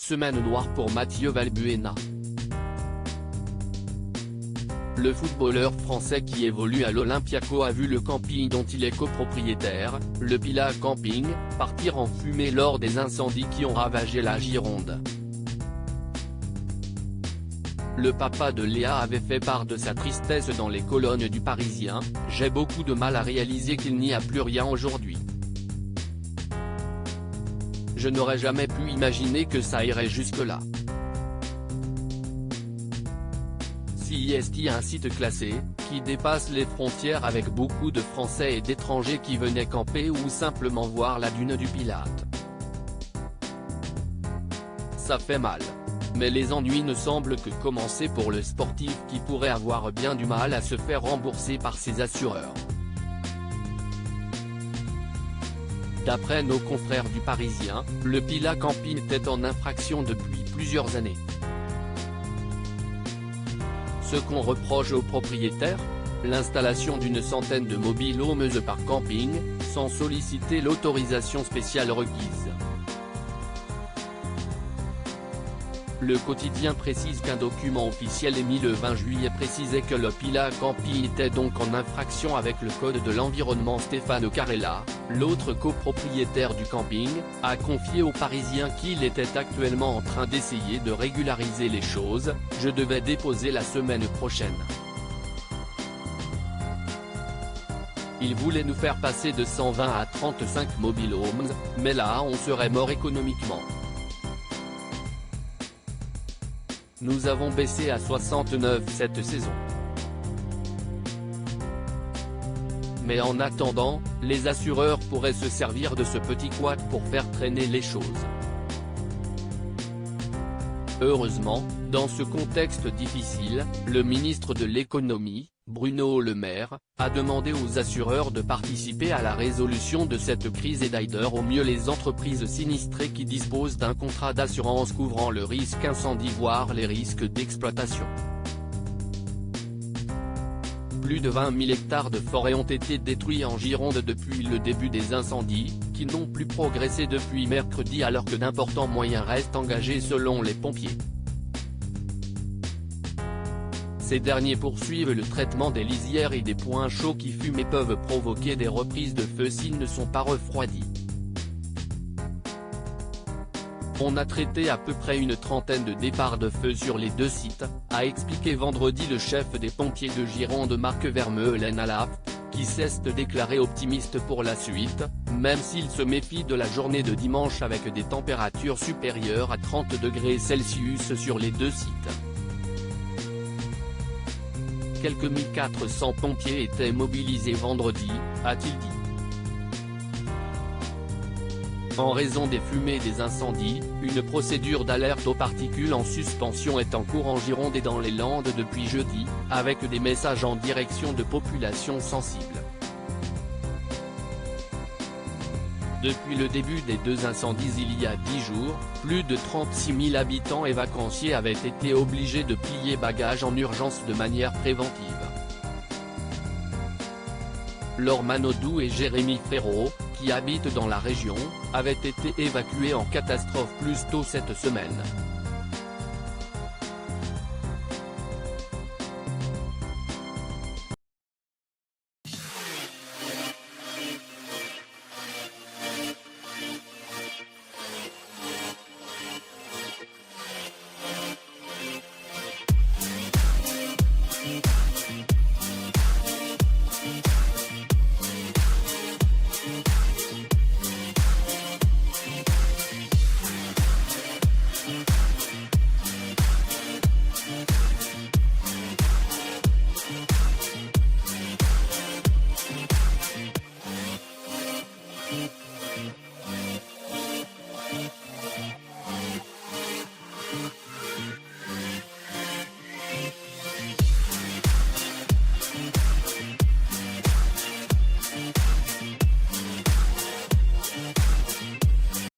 Semaine noire pour Mathieu Valbuena. Le footballeur français qui évolue à l'Olympiakos a vu le camping dont il est copropriétaire, le Pila Camping, partir en fumée lors des incendies qui ont ravagé la Gironde. Le papa de Léa avait fait part de sa tristesse dans les colonnes du Parisien: « J'ai beaucoup de mal à réaliser qu'il n'y a plus rien aujourd'hui. Je n'aurais jamais pu imaginer que ça irait jusque-là. » CIST, un site classé, qui dépasse les frontières avec beaucoup de Français et d'étrangers qui venaient camper ou simplement voir la dune du Pilate. Ça fait mal. Mais les ennuis ne semblent que commencer pour le sportif qui pourrait avoir bien du mal à se faire rembourser par ses assureurs. D'après nos confrères du Parisien, le Pila Camping était en infraction depuis plusieurs années. Ce qu'on reproche aux propriétaires: l'installation d'une centaine de mobil-homes par camping, sans solliciter l'autorisation spéciale requise. Le quotidien précise qu'un document officiel émis le 20 juillet précisait que le Pila Camping était donc en infraction avec le code de l'environnement. Stéphane Carella, l'autre copropriétaire du camping, a confié aux Parisiens qu'il était actuellement en train d'essayer de régulariser les choses. « Je devais déposer la semaine prochaine. Il voulait nous faire passer de 120 à 35 mobile homes, mais là on serait mort économiquement. Nous avons baissé à 69 cette saison. Mais en attendant, les assureurs pourraient se servir de ce petit couac pour faire traîner les choses. » Heureusement, dans ce contexte difficile, le ministre de l'économie, Bruno Le Maire, a demandé aux assureurs de participer à la résolution de cette crise et d'aider au mieux les entreprises sinistrées qui disposent d'un contrat d'assurance couvrant le risque incendie voire les risques d'exploitation. Plus de 20 000 hectares de forêt ont été détruits en Gironde depuis le début des incendies, qui n'ont plus progressé depuis mercredi alors que d'importants moyens restent engagés selon les pompiers. Ces derniers poursuivent le traitement des lisières et des points chauds qui fument et peuvent provoquer des reprises de feu s'ils ne sont pas refroidis. On a traité à peu près une trentaine de départs de feu sur les deux sites, a expliqué vendredi le chef des pompiers de Gironde Marc Vermeulen à l'AFP, qui cesse de déclarer optimiste pour la suite, même s'il se méfie de la journée de dimanche avec des températures supérieures à 30 degrés Celsius sur les deux sites. Quelques 1400 pompiers étaient mobilisés vendredi, a-t-il dit. En raison des fumées des incendies, une procédure d'alerte aux particules en suspension est en cours en Gironde et dans les Landes depuis jeudi, avec des messages en direction de populations sensibles. Depuis le début des deux incendies il y a 10 jours, plus de 36 000 habitants et vacanciers avaient été obligés de plier bagages en urgence de manière préventive. Laure Manodou et Jérémy Frérot, qui habitent dans la région, avaient été évacués en catastrophe plus tôt cette semaine.